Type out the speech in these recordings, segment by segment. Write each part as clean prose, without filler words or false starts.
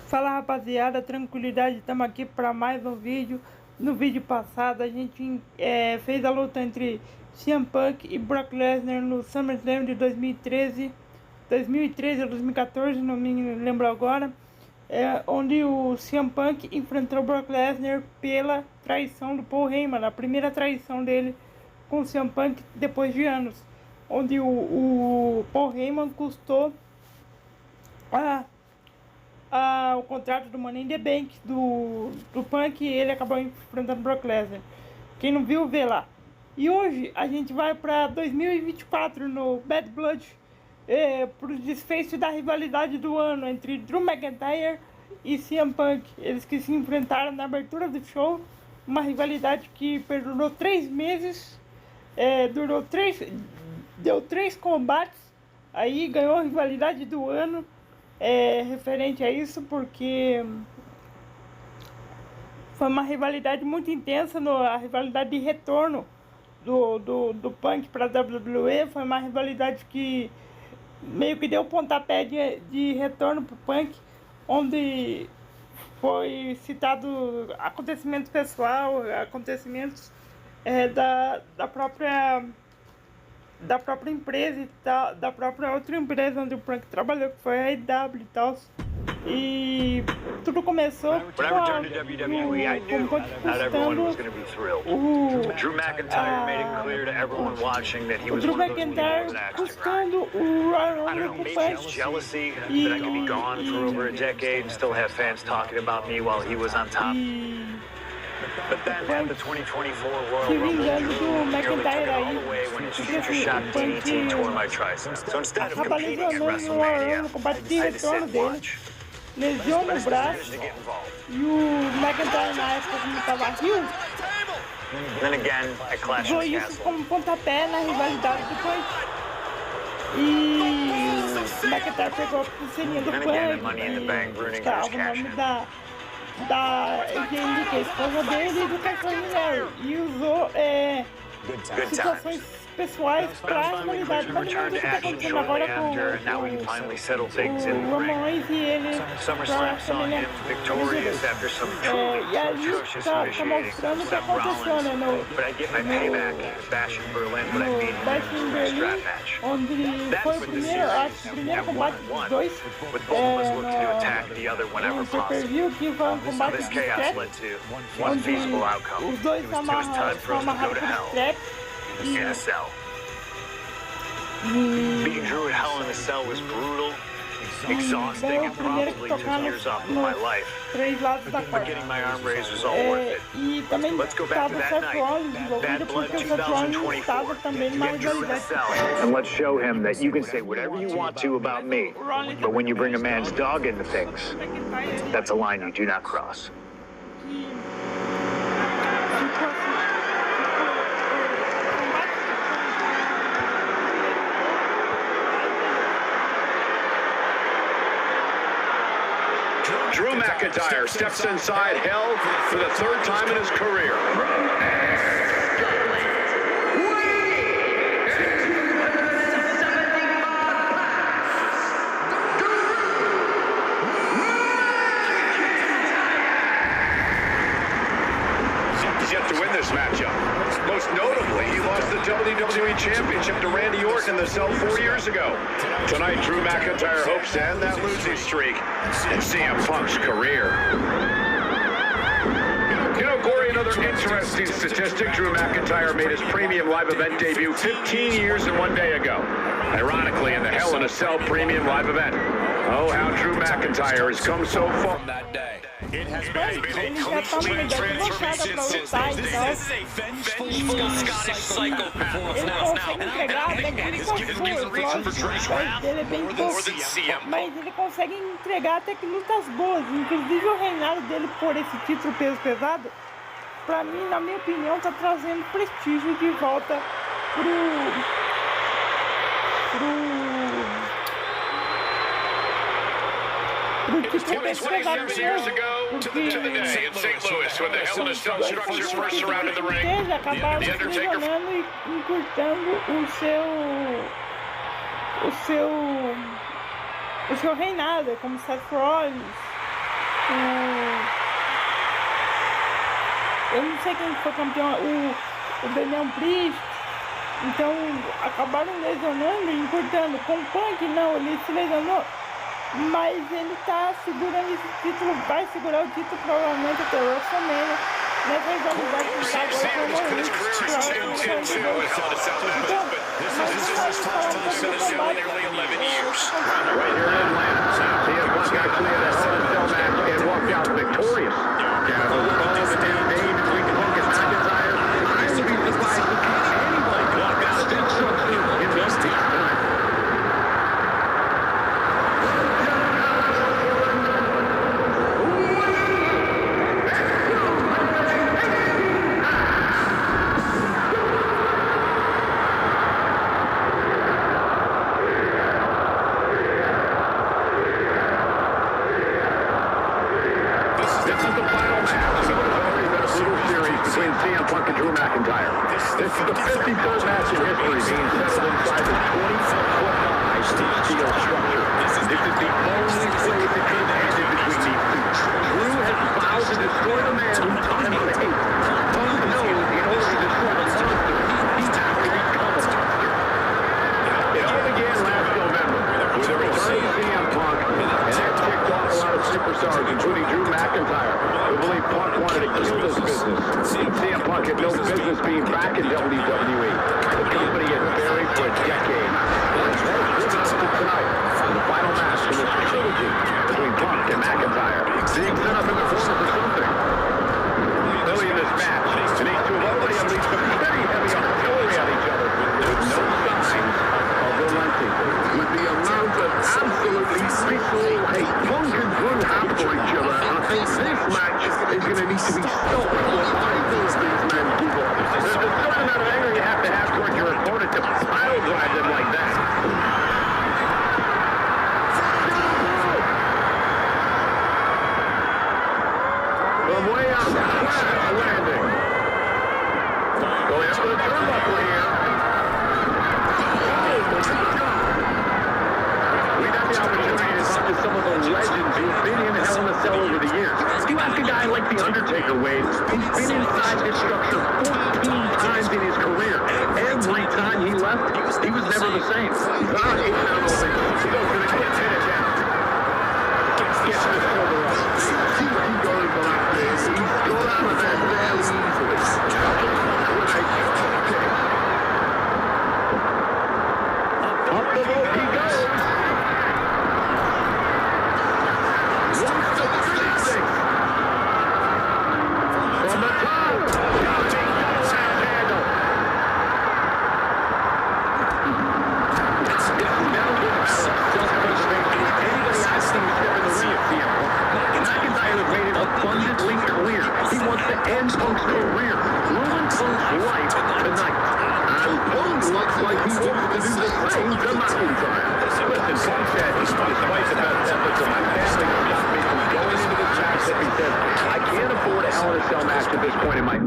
Fala rapaziada, tranquilidade, estamos aqui para mais um vídeo. No vídeo passado a gente fez a luta entre Cmpunk e Brock Lesnar no SummerSlam de 2013 ou 2014, não me lembro agora, onde o Cmpunk enfrentou o Brock Lesnar pela traição do Paul Heyman, a primeira traição dele com o Cmpunk depois de anos, onde o Paul Heyman custou o contrato do Money in the Bank do Punk, e ele acabou enfrentando o Brock Lesnar. Quem não viu, vê lá. E hoje a gente vai para 2024 no Bad Blood, para o desfecho da rivalidade do ano entre Drew McIntyre e CM Punk. Eles que se enfrentaram na abertura do show, uma rivalidade que perdurou 3 meses, deu 3 combates, aí ganhou a rivalidade do ano. Referente a isso, porque foi uma rivalidade muito intensa, a rivalidade de retorno do Punk para a WWE. Foi uma rivalidade que meio que deu pontapé de retorno para o Punk, onde foi citado acontecimentos pessoal, acontecimentos da própria empresa e tal, da própria outra empresa onde o Punk trabalhou, que foi a AEW e tal. E tudo começou com o Drew McIntyre custando o Royal Rumble pro Punk. But then at the 2024 Royal Se Rumble, vingando do McIntyre aí, so instead of acaba competing in lesionando no combate de retorno dele, lesiona o braço, e o McIntyre na época como estava rio, usou isso como pontapé na rivalidade do Punk. E o McIntyre pegou a pulseirinha do Punk, estava o nome da esposa dele e do cachorro Larry, e usou situações pessoais para a rivalidade. Mas não está acontecendo agora com o Roman Reigns e ele e ali está mostrando o que aconteceu, né, no Bash in Berlin, onde foi o primeiro combate dos dois no pay-per-view, que foi um combate de strap, onde os dois são amarrados por strap. Being Drew at Hell in a Cell was brutal, exhausting, and probably took years off of my life. But getting my arm raised was all worth it. Let's go back to that night, Bad Blood 2024. Get Drew in a cell, and let's show him that you can say whatever you want to about me, but when you bring a man's dog into things, that's a line you do not cross. Drew McIntyre steps inside Hell for the 3rd time in his career. He's yet to win this matchup. Most notably, he lost the WWE Championship to Randy Orton in the Cell 4 years ago. Tonight, Drew McIntyre hopes to end that losing streak in CM Punk's career. You know, Corey, another interesting statistic, Drew McIntyre made his premium live event debut 15 years and 1 day ago. Ironically, in the Hell in a Cell premium live event. Oh, how Drew McIntyre has come so far from that day. It has been a complete transformation since then. This is a vengeful Scottish psychopath now. And I don't think anybody's a reason for Drake more than CM. Mas ele consegue entregar até que lutas boas, inclusive o reinado dele por esse título peso pesado, pra mim, na minha opinião, tá trazendo prestígio de volta pro years ago to the day in St. Louis when the Hell in a Cell structure first surrounded the ring. The Undertaker encurtando o seu reinado, como Seth Rollins Eu não sei quem foi campeão, o Daniel Priest. Então acabaram lesionando e encurtando. Com o Punk não, ele se lesionou. Mas ele tá segurando esse título, vai segurar o título provavelmente até o WrestleMania. Nessa rivalidade que tá agora com o Maurício. Então, mas vamos falar um pouco do combate. Cmpunk and Drew McIntyre. This is the 53rd match in history being settled inside the 20-foot high steel structure. This is the only place that could have ended between these two. Drew has vowed to destroy the man who taught him how to hate. Punk knows in order to destroy the monster, he has to become a monster. It all began last November with the return of CM Punk, and that kicked off a lot of superstars, including Drew McIntyre, who believed Punk wanted to kill this business. CM Punk had no business being back in WWE. The company had buried for a decade. Let's look up to tonight for the final match in this trilogy between Punk and McIntyre. Being set up in the corner for something. Early in this match, and these two have already unleashed some pretty heavy artillery on each other with no signs of relenting. With the amount of absolutely visceral hate Punk and Drew have for each other, I think this match is going to need to be stopped for either of these men people. There's a certain amount of anger you have to have towards your opponent to pile drive them like that. From way out there, landing. Going up to the turnbuckle here. We've had the opportunity to talk to some of the legends who've been in Hell in a Cell over the years. You ask a guy like The Undertaker, Wade, he's been inside this structure 14 times in his career. Every time he left, he was never the same. He goes for the quick pin it down. Gets the shoulder up. See what he goes like this. He's got out of that fairly easily. Up the rope he goes. From the top, jumping double hand handle. It's never been a matter of self-preservation with anybody I've seen step in the ring at CM Punk. McIntyre has made it abundantly clear he wants to end Punk's career, ruin Punk's life tonight. And Punk looks like he wants to do the same to McIntyre. Listen, Punk said, despite the best efforts of my family to stop me from going into this match, he said, I can't afford a Hell in a Cell match at this point in my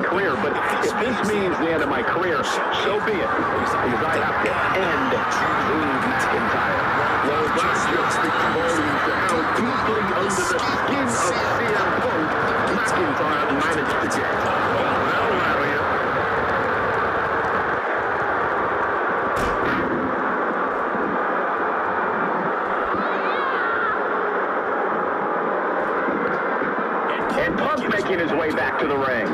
career, but if this means the end of my career, so be it, because I have to end Drew McIntyre. Well, that's just speaks volumes to how deeply under the skin of CM Punk McIntyre managed to get. Well, Larry. And Punk making his way back to the ring.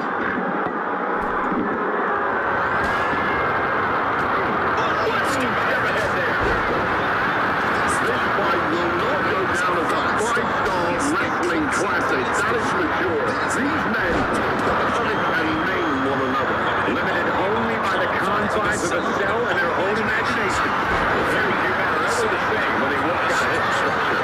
Classic, that is for sure. These men punish and maim one another, limited only by the confines of a cell and their own imagination. Very few men are ever the same when they walk out of this structure.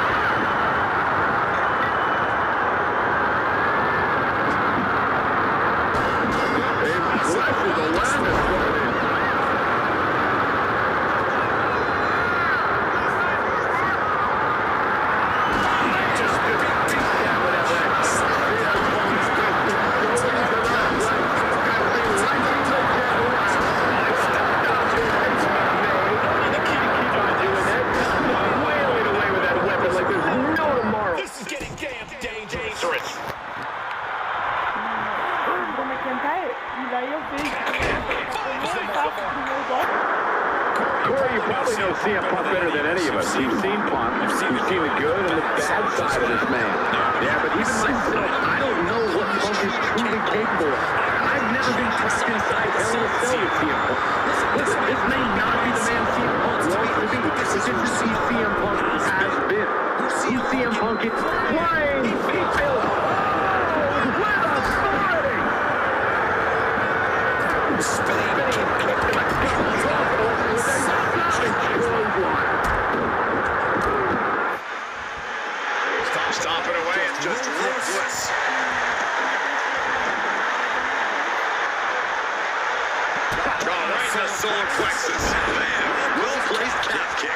Punk better than any of us. We've seen Punk. We've seen the good and the bad side of this man. Yeah, but even myself, I don't know what Punk is truly capable of. I've never been trapped inside Hell in a Cell with CM Punk. Listen, this may not be the man CM Punk wants to be. This is who CM Punk has been. CM Punk is flying feet build with authority. Spinning kick to the Stomping away and just ruthless. Right in the solar plexus. Well-placed calf kick.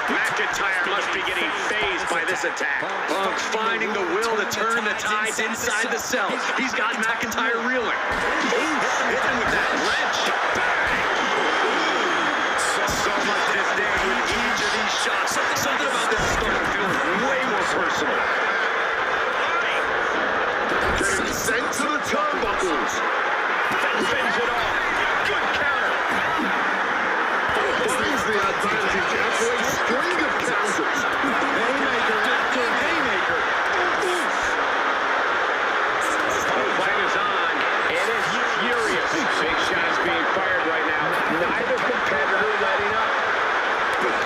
McIntyre must be getting phased by this attack. Punk finding the will to turn the tides inside the cell. He's got McIntyre reeling. Hit him with that wrench. So much disdain with each of these shots. Something about this is starting to feel way more personal. Getting sent to the turnbuckles. Fends it off. Good counter. Sees the advantage after a string of counters. Haymaker after haymaker. The fight is on. It is furious. Big shots being fired right now. Neither competitor letting up.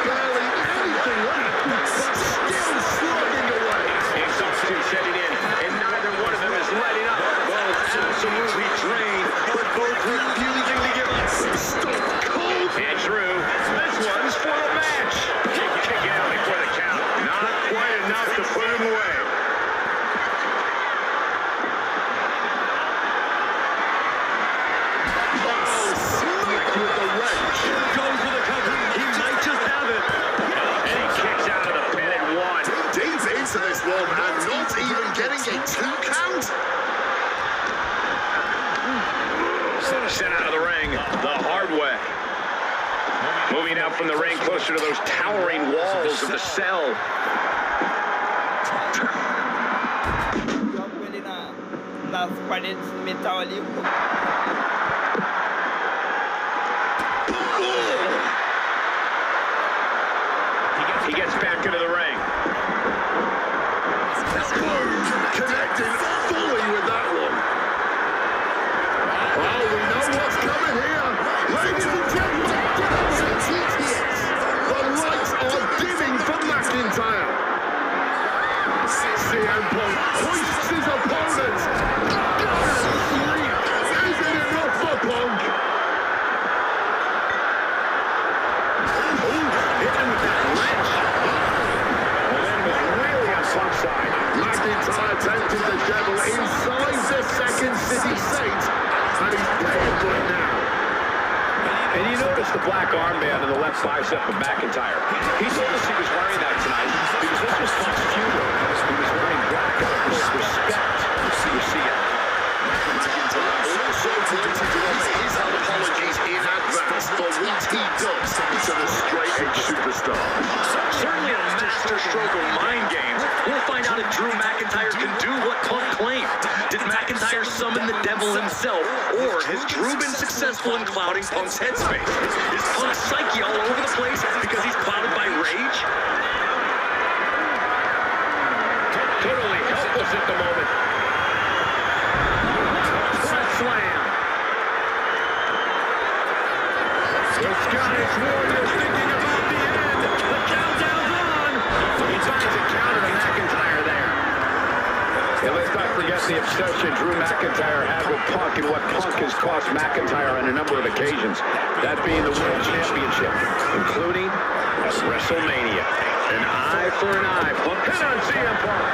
Barely anything left, but still slugging away. Exhaustion setting in, and neither one of them is letting up. Both absolutely drained, but both refusing to give up. Stone cold. And Drew, this one's for the match. Kick out before the count. Not quite enough to put him away. Smacked with the wrench. Going for the cover. He might just have it. And he kicks out of the pin at one. Deep into this one and not even getting a 2 count. Sent out of the ring the hard way. Moving out from the ring closer to those towering walls of the cell. Jogo ele nas paredes de metal ali. He gets back into the ring. Connecting fully with that one. Oh, we know what's coming here. Ladies and gentlemen, TTS. The lights are dimming for McIntyre. CM Punk hoists his opponent. Is it enough for Punk? Hit him with that wrench. Really on Punk's side. McIntyre tempted the devil inside the Second City Saint, and he's paying for it now. And you notice the black armband on the left bicep of McIntyre. He told us he was wearing that tonight because this was Punk's funeral. He was wearing black out of respect. You see it. McIntyre also wanted to offer his apologies in advance for what he does to the straight-edge superstar. Certainly a master stroke of mind games. We'll find out if Drew McIntyre can do what Punk claimed. Did McIntyre summon the devil himself, or has Drew been successful in clouding Punk's headspace? Is Punk's psyche all over the place because he's clouded by rage? Totally helpless at the moment. Front slam. The Scottish Warrior thinking about the end. The countdown's on. He finds a counter to McIntyre there. And let's not forget the obsession Drew McIntyre had with Punk and what Punk has cost McIntyre on a number of occasions. That being the World Championship, including at WrestleMania. An eye for an eye. Punk hit on CM Punk.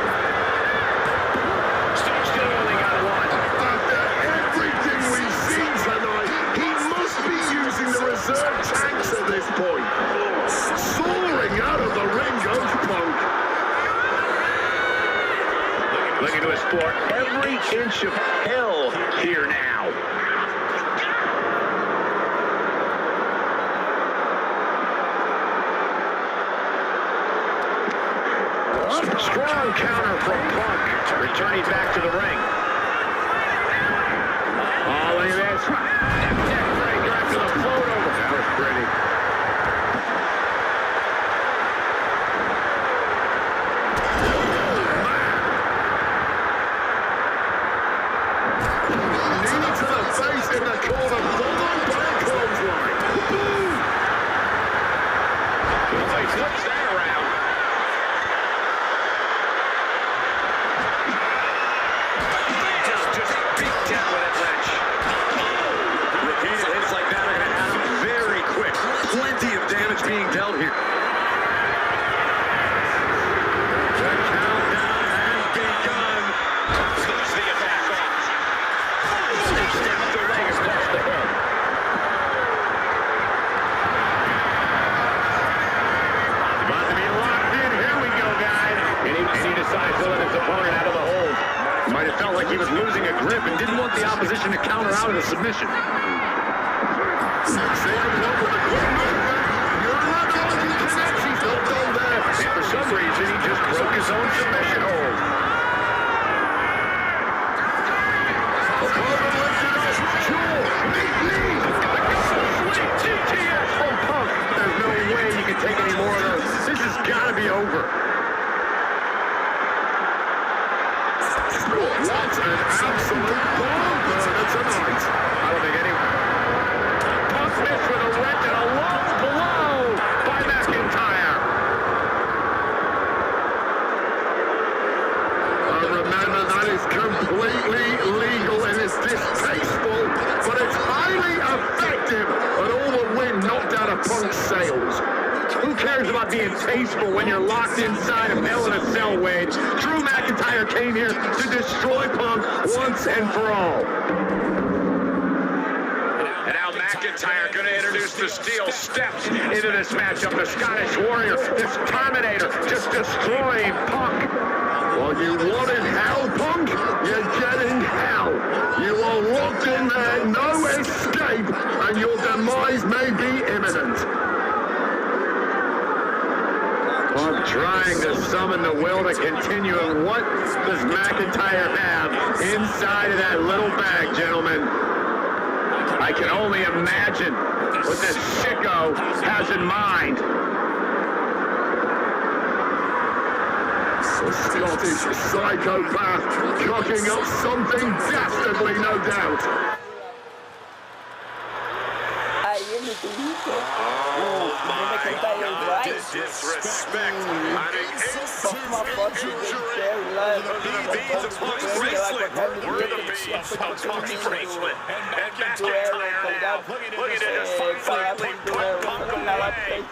Still only got one. After everything we've seen tonight, he must be using the reserve tanks at this point. Soaring out of the ring goes Punk. Looking to explore every inch of hell here now. Strong counter from Punk, returning back to the ring. Oh, look at this. Neck breaker after the float over. That was pretty. hip and didn't want the opposition to counter out of the submission. And for some reason, he just broke his own submission hold. There's no way you can take any more of those. This has got to be over. That's an absolute bomb. That's a night. I don't think anyone. Punk missed with a wrench and a low blow by Mctyre. Remember, that is completely legal and it's distasteful, but it's highly effective, and all the wind knocked out of Punk's sails. Who cares about being tasteful when you're locked inside a Hell in a Cell, Wade? Drew McIntyre came here to destroy Punk once and for all. And now McIntyre going to introduce the steel steps into this matchup. The Scottish Warrior, this Terminator, just destroying Punk. Well, you wanted hell, Punk? You're getting hell. You are locked in there, no escape, and your demise may be imminent. Punk trying to summon the will to continue, and what does McIntyre have inside of that little bag, gentlemen? I can only imagine what this sicko has in mind. A Scottish psychopath cooking up something dastardly, no doubt. Aí no Twitter, o Mctyre vai Disrespect. posta uma foto do Mctyre lá, We're the beast of Punk's bracelet. And McIntyre now. Look at it, just completely put Punk away.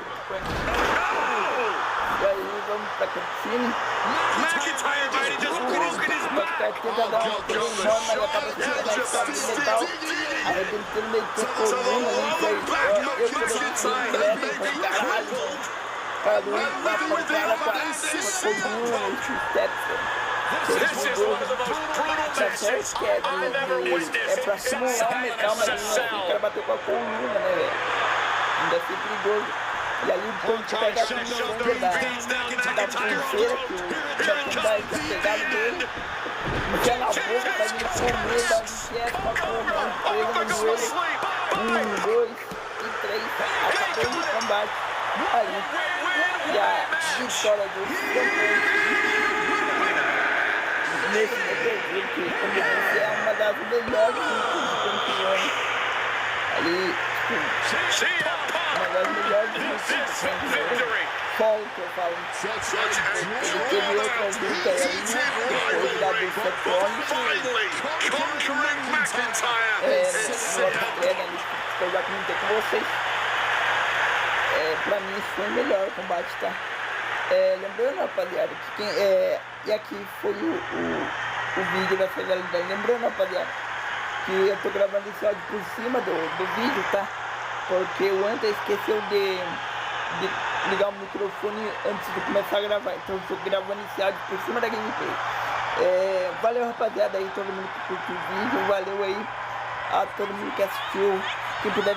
E aí vamos pra cantina. McIntyre might have just broken his back. Tenta dar um treinão, mas acaba sendo na escada de metal. Arrebentando meio que a coluna ali. Eu queria pra caralho. Cara, uma pancada com a coluna, o chutete. Tá certo que é pra simular o metal, mas o cara bateu com a coluna, né, velho? Ainda fica perigoso. E ali o Punk pega a pulseira que o Chuck vai pegar dele, enfia na boca, faz ele comer, dá um inquieto pra comer, presa no joelho, 1, 2 e 3, acabou o combate. Aí, e a vitória do Cmpunk nesse pay-per-view, que como eu disse, é uma das melhores lutas de campeões. Ali, uma das melhores lutas de campeões. Solo que eu falo. Ele teve outras lutas ali, depois da do Sectonic. No treino ali, que eu já comentei com vocês. Pra mim esse foi o melhor combate, tá? Lembrando, rapaziada, que e aqui foi o vídeo da finalidade. Lembrando, rapaziada, que eu tô gravando esse áudio por cima do vídeo, tá? Porque o Anta esqueceu de ligar o microfone antes de começar a gravar. Então eu tô gravando esse áudio por cima da gameplay. Valeu, rapaziada, aí, todo mundo que curtiu o vídeo. Valeu aí a todo mundo que assistiu. Quem puder